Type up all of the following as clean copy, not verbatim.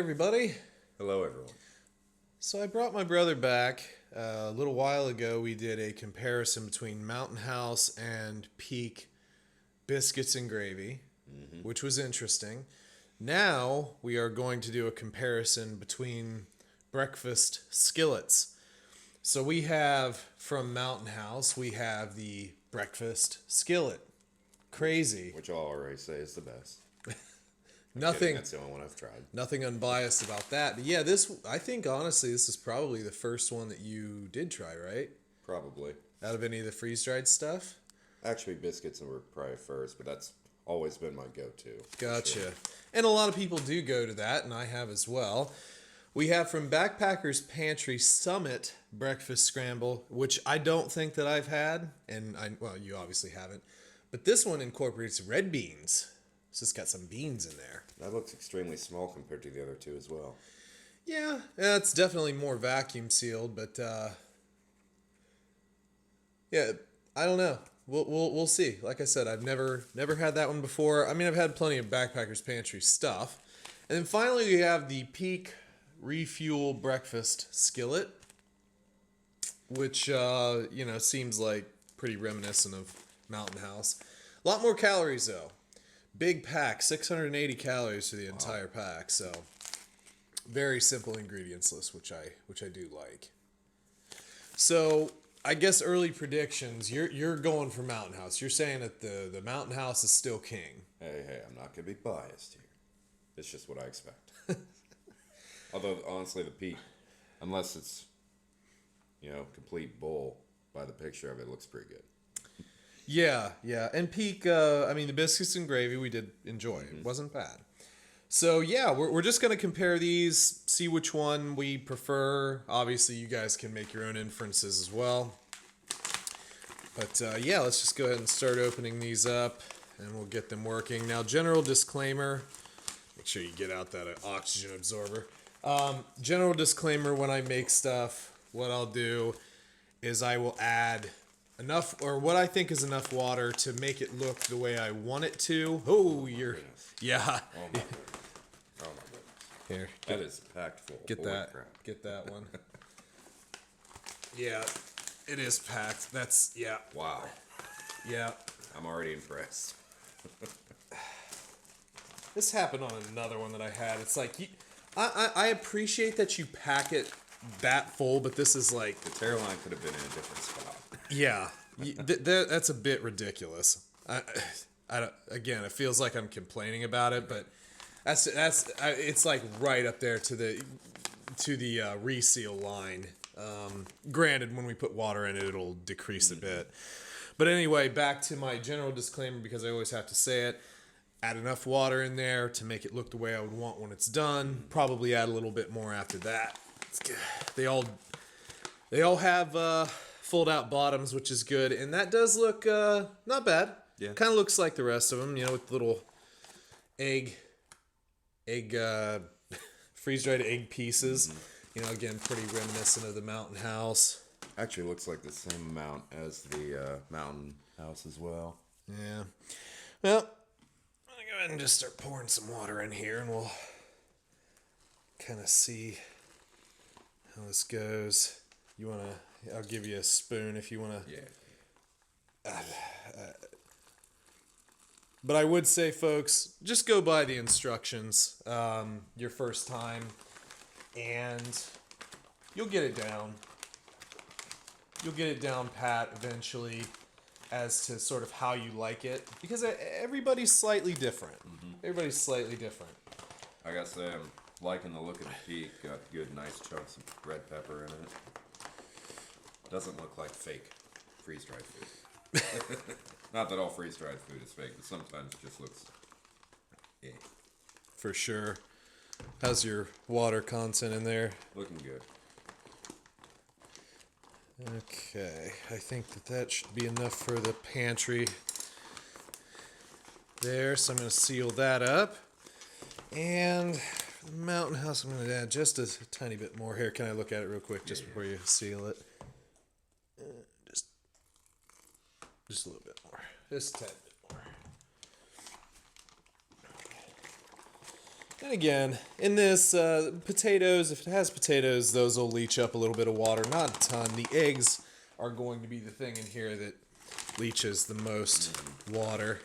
everybody. Hello, everyone. So I brought my brother back. A little while ago, we did a comparison between Mountain House and Peak biscuits and gravy, which was interesting. Now we are going to do a comparison between breakfast skillets. So we have from Mountain House, we have the breakfast skillet. Crazy. Which I'll already say is the best. Nothing. That's the only one I've tried. Nothing unbiased about that. But yeah, I think honestly this is probably the first one that you did try, right? Probably. Out of any of the freeze-dried stuff? Actually, biscuits were probably first, but that's always been my go-to. Gotcha. Sure. And a lot of people do go to that, and I have as well. We have from Backpackers Pantry Summit Breakfast Scramble, which I don't think that I've had, and well, you obviously haven't. But this one incorporates red beans. So it's got some beans in there. That looks extremely small compared to the other two as well. Yeah, it's definitely more vacuum sealed, but yeah, I don't know. We'll see. Like I said, I've never had that one before. I mean, I've had plenty of Backpackers Pantry stuff. And then finally, we have the Peak Refuel Breakfast Skillet, which seems like pretty reminiscent of Mountain House. A lot more calories though. Big pack, 680 calories for the entire pack. So very simple ingredients list, which I do like. So I guess early predictions. You're going for Mountain House. You're saying that the Mountain House is still king. Hey, I'm not going to be biased here. It's just what I expect. Although, honestly, the Peak, unless it's, complete bull by the picture of it, looks pretty good. Yeah. And Peak, the biscuits and gravy we did enjoy. It wasn't bad. So, yeah, we're just going to compare these, see which one we prefer. Obviously, you guys can make your own inferences as well. But, let's just go ahead and start opening these up, and we'll get them working. Now, general disclaimer. Make sure you get out that oxygen absorber. General disclaimer, when I make stuff, what I'll do is I will add enough, or what I think is enough water to make it look the way I want it to. Oh, yeah. Oh, my goodness. Oh, my goodness. Here. That is packed full. Get Holy that. crap. Get that one. Yeah, it is packed. That's, yeah. Wow. Yeah. I'm already impressed. This happened on another one that I had. It's like, I appreciate that you pack it that full, but this is like... The tail line could have been in a different spot. Yeah. That's a bit ridiculous. Again, it feels like I'm complaining about it, but it's like right up there to the reseal line. Granted, when we put water in it, it'll decrease a bit. But anyway, back to my general disclaimer, because I always have to say it. Add enough water in there to make it look the way I would want when it's done. Probably add a little bit more after that. They all have fold out bottoms, which is good, and that does look not bad. Yeah, kind of looks like the rest of them, with little egg freeze dried egg pieces. Again, pretty reminiscent of the Mountain House. Actually looks like the same amount as the Mountain House as well. Yeah. Well, I'll go ahead and just start pouring some water in here, and we'll kind of see how this goes. I'll give you a spoon if you want to. Yeah. But I would say, folks, just go by the instructions your first time, and you'll get it down. You'll get it down pat eventually as to sort of how you like it, because everybody's slightly different. Everybody's slightly different. I gotta say, I'm liking the look of the Peak. Got good, nice chunks of red pepper in it. Doesn't look like fake freeze-dried food. Not that all freeze-dried food is fake, but sometimes it just looks... Yeah. For sure. How's your water content in there? Looking good. Okay, I think that should be enough for the pantry there, so I'm going to seal that up. And for the Mountain House, I'm going to add just a tiny bit more here. Can I look at it real quick just before you seal it? Just a little bit more. Just a tad bit more. And again, in this, potatoes, if it has potatoes, those will leach up a little bit of water. Not a ton. The eggs are going to be the thing in here that leaches the most water.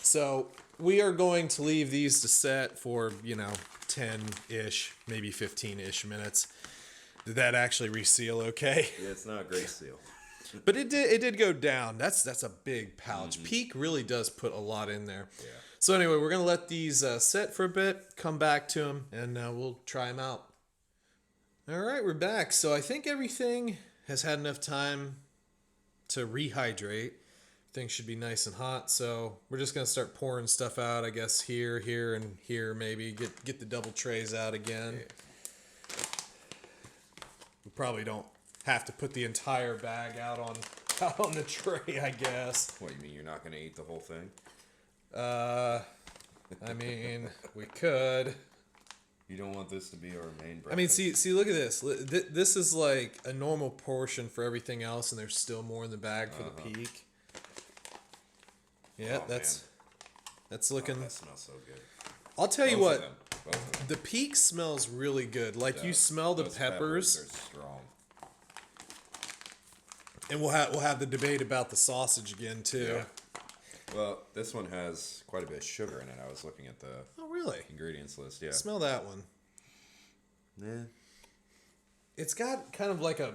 So we are going to leave these to set for, 10-ish, maybe 15-ish minutes. Did that actually reseal okay? Yeah, it's not a great seal. But it did go down. That's a big pouch. Peak really does put a lot in there. Yeah. So anyway, we're going to let these set for a bit, come back to them, and we'll try them out. All right, we're back. So I think everything has had enough time to rehydrate. Things should be nice and hot. So we're just going to start pouring stuff out, I guess, here, and here maybe. Get the double trays out again. Yeah. We probably don't have to put the entire bag out on the tray, I guess. What, you mean you're not going to eat the whole thing? I mean, we could. You don't want this to be our main breakfast? I mean, see, look at this. This is like a normal portion for everything else, and there's still more in the bag for the peak. Yeah, Oh, that's looking. Oh, that smells so good. I'll tell you Both of what, them. Both of them. the peak smells really good. Like you smell the Those peppers, are strong. and we'll have the debate about the sausage again too. Yeah. Well, this one has quite a bit of sugar in it. I was looking at the Oh, really? ingredients list. Yeah. Smell that one. Yeah. It's got kind of like a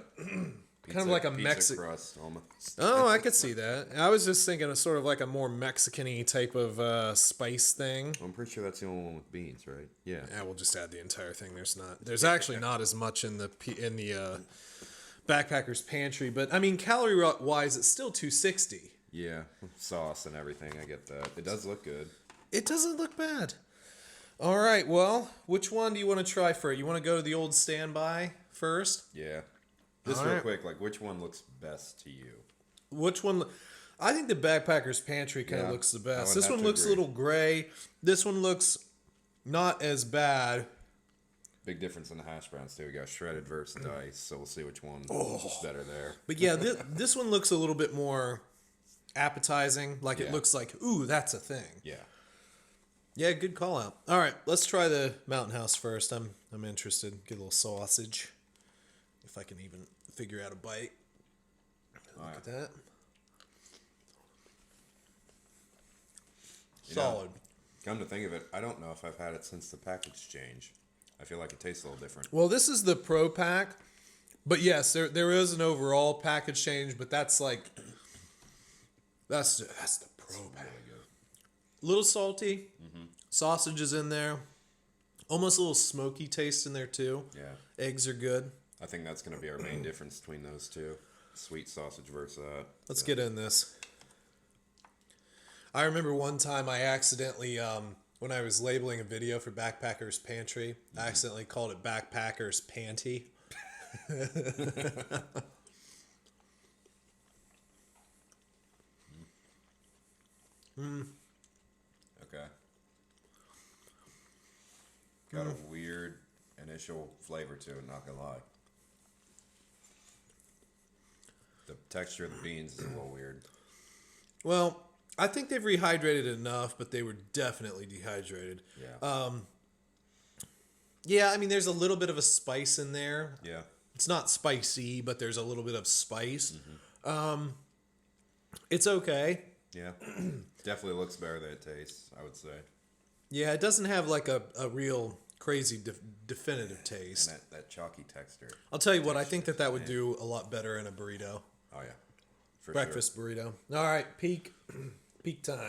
Pizza Mexican. crust almost. Oh, I could see that. I was just thinking of sort of like a more Mexican-y type of spice thing. I'm pretty sure that's the only one with beans, right? Yeah. Yeah, we'll just add the entire thing. There's actually not as much in the backpacker's pantry, but I mean, calorie-wise, it's still 260. Yeah. Sauce and everything. I get that. It does look good. It doesn't look bad. All right, well, which one do you want to try first? You want to go to the old standby first? Yeah. Just All real right. quick, like, which one looks best to you? Which one? I think the backpacker's pantry kind of Yeah, looks the I best. would This have one to looks a agree. little gray. This one looks not as bad. Big difference in the hash browns, too. We got shredded versus diced, so we'll see which one is better there. But yeah, this one looks a little bit more appetizing. Like it Yeah. looks like, ooh, that's a thing. Yeah. Yeah, good call out. All right, let's try the Mountain House first. I'm interested. Get a little sausage, if I can even figure out a bite. Look at that. You know, Solid. Come to think of it, I don't know if I've had it since the package change. I feel like it tastes a little different. Well, this is the Pro Pack, but yes, there is an overall package change, but that's like that's the Pro Pack. Really good. Little salty, sausage is in there, almost a little smoky taste in there too. Yeah. Eggs are good. I think that's going to be our main difference between those two. Sweet sausage versus that. Let's get in this. I remember one time I accidentally, when I was labeling a video for Backpacker's Pantry, I accidentally called it Backpacker's Panty. Okay. Got a weird initial flavor to it, not gonna lie. The texture of the beans is a little weird. Well, I think they've rehydrated enough, but they were definitely dehydrated. Yeah. Yeah, I mean, there's a little bit of a spice in there. Yeah. It's not spicy, but there's a little bit of spice. It's okay. Yeah. Definitely looks better than it tastes, I would say. Yeah, it doesn't have like a real crazy definitive taste. And that chalky texture. I'll tell you what, I think that would do a lot better in a burrito. Oh, yeah. For Breakfast burrito. All right, peak time. Sure.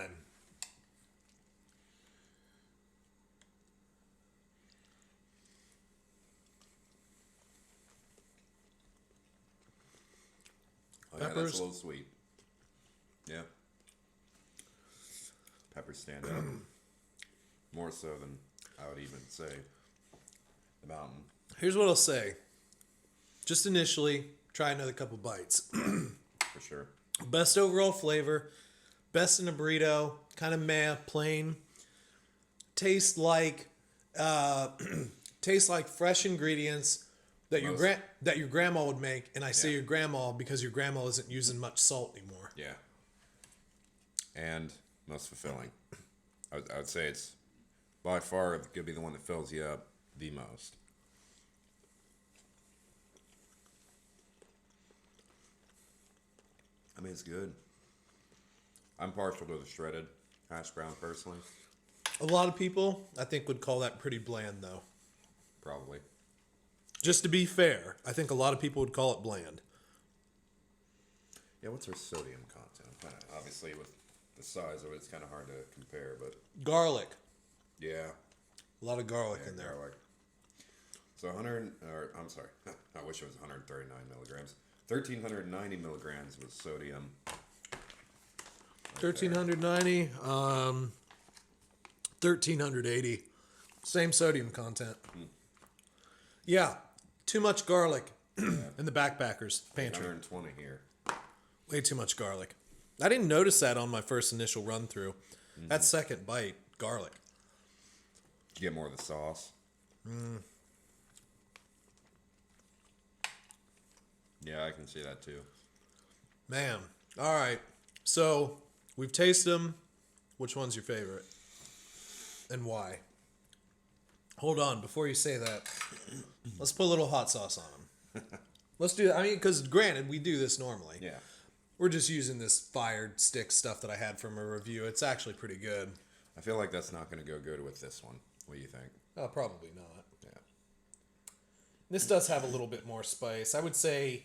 Oh, yeah, that's Peppers. a little sweet. Yeah. Peppers stand out. More so than I would even say the mountain. Here's what I'll say. Just initially, try another couple bites. For sure. Best overall flavor, best in a burrito, kind of meh, plain. Tastes like fresh ingredients that your grandma would make, and I say your grandma because your grandma isn't using much salt anymore. Yeah. And most fulfilling. I would say it's by far could be the one that fills you up the most. I mean, it's good. I'm partial to the shredded hash brown personally. A lot of people, I think, would call that pretty bland, though. Probably. Just to be fair, I think a lot of people would call it bland. Yeah, what's her sodium content? Obviously, with the size of it, it's kind of hard to compare, but Garlic. yeah. A lot of garlic in there. Garlic. So 100, or I'm sorry, I wish it was 139 milligrams. 1,390 milligrams was sodium. 1,390, 1,380. Same sodium content. Yeah, too much garlic in the backpackers pantry. 120 here. Way too much garlic. I didn't notice that on my first initial run through. That second bite, garlic. You get more of the sauce. Yeah, I can see that too. Man. All right. So we've tasted them. Which one's your favorite? And why? Hold on. Before you say that, let's put a little hot sauce on them. Let's do that. I mean, because granted, we do this normally. Yeah. We're just using this fired stick stuff that I had from a review. It's actually pretty good. I feel like that's not going to go good with this one. What do you think? Oh, probably not. Yeah. This does have a little bit more spice. I would say,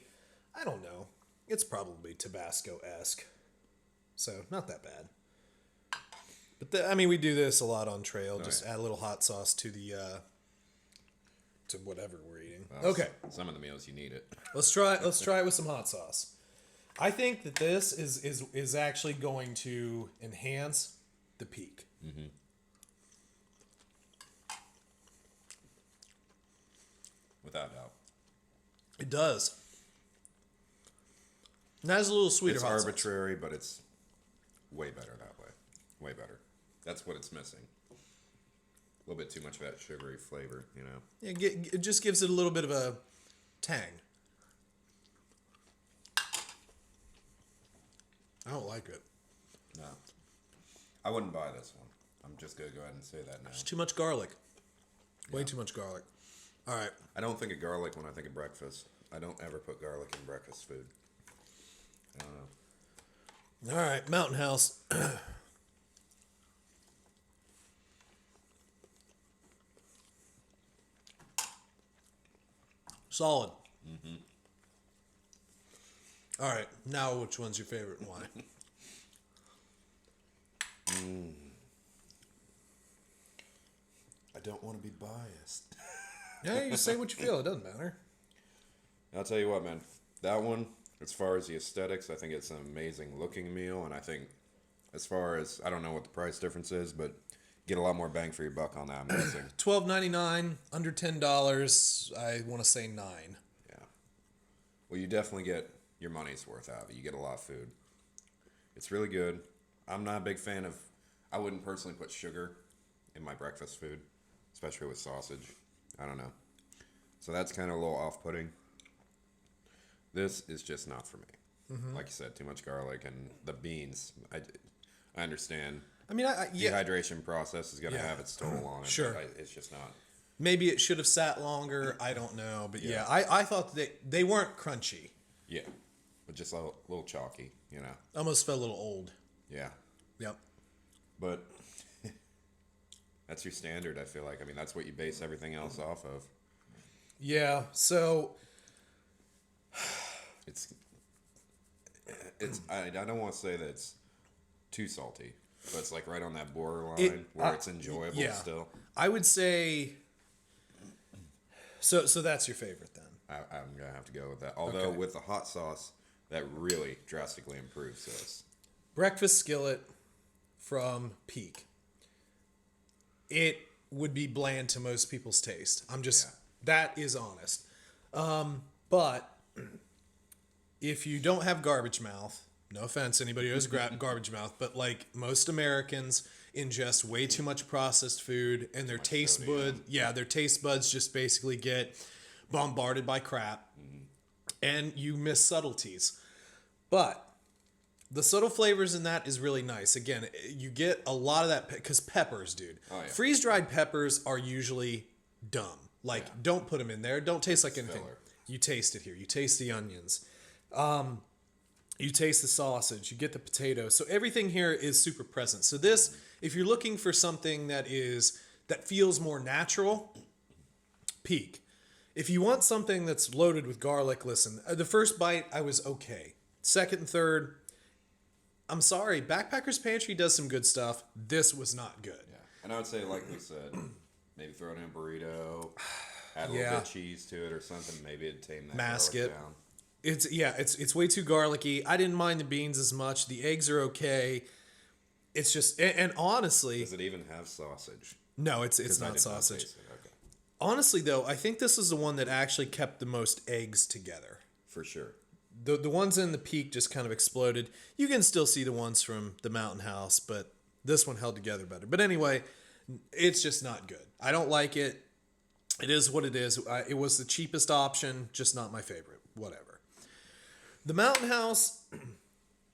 I don't know. It's probably Tabasco-esque. So, not that bad. But, I mean, we do this a lot on trail. Just add a little hot sauce to the, to whatever we're eating. Well, okay. Some of the meals you need it. Let's try it with some hot sauce. I think that this is actually going to enhance the peak. Mm-hmm. Without doubt. It does. And that has a little sweeter It's hot sauce. arbitrary, but it's way better that way. Way better. That's what it's missing. A little bit too much of that sugary flavor, you know? Yeah, it just gives it a little bit of a tang. I don't like it. No. I wouldn't buy this one. I'm just going to go ahead and say that now. It's too much garlic. Way too much garlic. All right. I don't think of garlic when I think of breakfast. I don't ever put garlic in breakfast food. I don't know. All right. Mountain House. Solid. Mm-hmm. All right. Now, which one's your favorite and why? I don't want to be biased. Yeah, you say what you feel. It doesn't matter. I'll tell you what, man. That one, as far as the aesthetics, I think it's an amazing looking meal. And I think as far as, I don't know what the price difference is, but get a lot more bang for your buck on that, I'm guessing. $12.99, under $10. I want to say $9. Yeah. Well, you definitely get your money's worth out of it. You get a lot of food. It's really good. I'm not a big fan of, I wouldn't personally put sugar in my breakfast food, especially with sausage. I don't know. So that's kind of a little off-putting. This is just not for me. Mm-hmm. Like you said, too much garlic and the beans. I understand. I mean, yeah. Dehydration process is going to have its toll on it. Sure. But it's just not. Maybe it should have sat longer. I don't know. But yeah, I thought they weren't crunchy. Yeah. But just a little chalky, you know. Almost felt a little old. Yeah. Yep. But that's your standard, I feel like. I mean, that's what you base everything else off of. Yeah. So it's I don't want to say that it's too salty, but it's like right on that borderline where it's enjoyable still. I would say so that's your favorite then. I'm gonna have to go with that. Although with the hot sauce, that really drastically improves this. Breakfast Skillet from Peak. It would be bland to most people's taste. That is honest. But if you don't have garbage mouth, no offense, anybody who has garbage mouth, but like most Americans ingest way too much processed food and their taste buds just basically get bombarded by crap and you miss subtleties. But The subtle flavors in that is really nice. Again, you get a lot of that because peppers, dude. Oh, yeah. Freeze-dried peppers are usually dumb. Like, don't put them in there. Don't taste like anything. Filler. You taste it here. You taste the onions. You taste the sausage. You get the potatoes. So everything here is super present. So this, if you're looking for something that feels more natural, Peak. If you want something that's loaded with garlic, listen. The first bite, I was okay. Second and third, I'm sorry, Backpacker's Pantry does some good stuff. This was not good. Yeah. And I would say, like we said, maybe throw it in a burrito, add a little bit of cheese to it or something. Maybe it'd tame that Mask garlic it. down. It's way too garlicky. I didn't mind the beans as much. The eggs are okay. It's just, and honestly, Does it even have sausage? no, it's 'Cause I not did sausage. taste it. Okay. Honestly, though, I think this is the one that actually kept the most eggs together. For sure. The ones in the Peak just kind of exploded. You can still see the ones from the Mountain House, but this one held together better. But anyway, it's just not good. I don't like it. It is what it is. It was the cheapest option, just not my favorite. Whatever. The Mountain House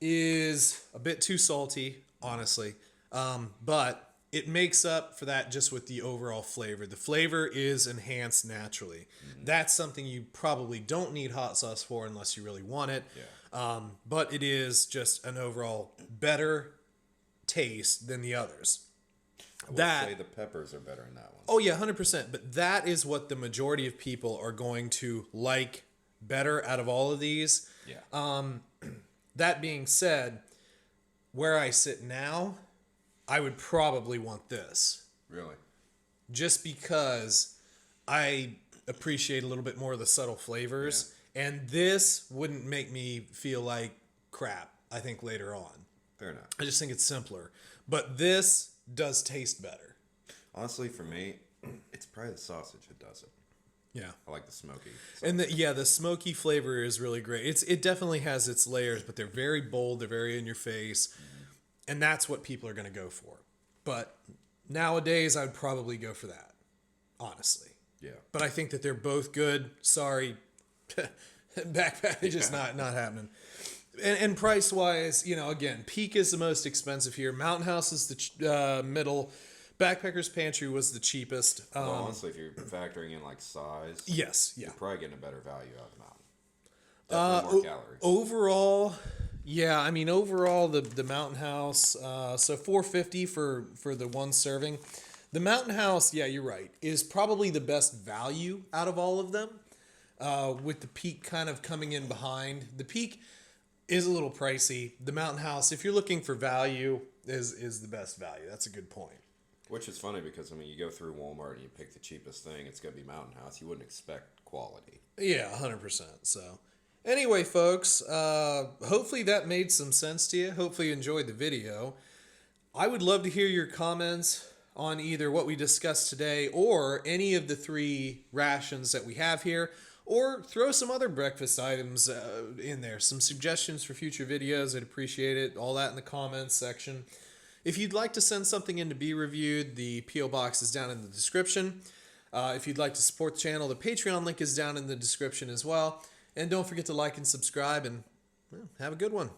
is a bit too salty, honestly, but it makes up for that just with the overall flavor. The flavor is enhanced naturally. That's something you probably don't need hot sauce for unless you really want it. Yeah. But it is just an overall better taste than the others. I would say the peppers are better in that one. Oh yeah, 100%. But that is what the majority of people are going to like better out of all of these. Yeah. That being said, where I sit now, I would probably want this. Really? Just because I appreciate a little bit more of the subtle flavors. Yeah. And this wouldn't make me feel like crap, I think, later on. Fair enough. I just think it's simpler. But this does taste better. Honestly, for me, it's probably the sausage that does it. Yeah. I like the smoky. And the smoky flavor is really great. It definitely has its layers, but they're very bold. They're very in your face. And that's what people are going to go for. But nowadays, I'd probably go for that, honestly. Yeah. But I think that they're both good. Sorry, Backpack, just not happening. And price-wise, again, Peak is the most expensive here. Mountain House is the middle. Backpacker's Pantry was the cheapest. Well, honestly, if you're factoring in like size, yes, yeah. you're probably getting a better value out of the Mountain. Definitely more calories. Overall, yeah, I mean, overall, the Mountain House, so $4.50 for the one serving. The Mountain House, yeah, you're right, is probably the best value out of all of them, with the Peak kind of coming in behind. The Peak is a little pricey. The Mountain House, if you're looking for value, is the best value. That's a good point. Which is funny because, I mean, you go through Walmart and you pick the cheapest thing, it's going to be Mountain House. You wouldn't expect quality. Yeah, 100%. So, anyway, folks, hopefully that made some sense to you. Hopefully you enjoyed the video. I would love to hear your comments on either what we discussed today or any of the 3 rations that we have here, or throw some other breakfast items in there. Some suggestions for future videos. I'd appreciate it. All that in the comments section. If you'd like to send something in to be reviewed, the P.O. Box is down in the description. If you'd like to support the channel, the Patreon link is down in the description as well. And don't forget to like and subscribe, and have a good one.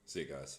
See you guys.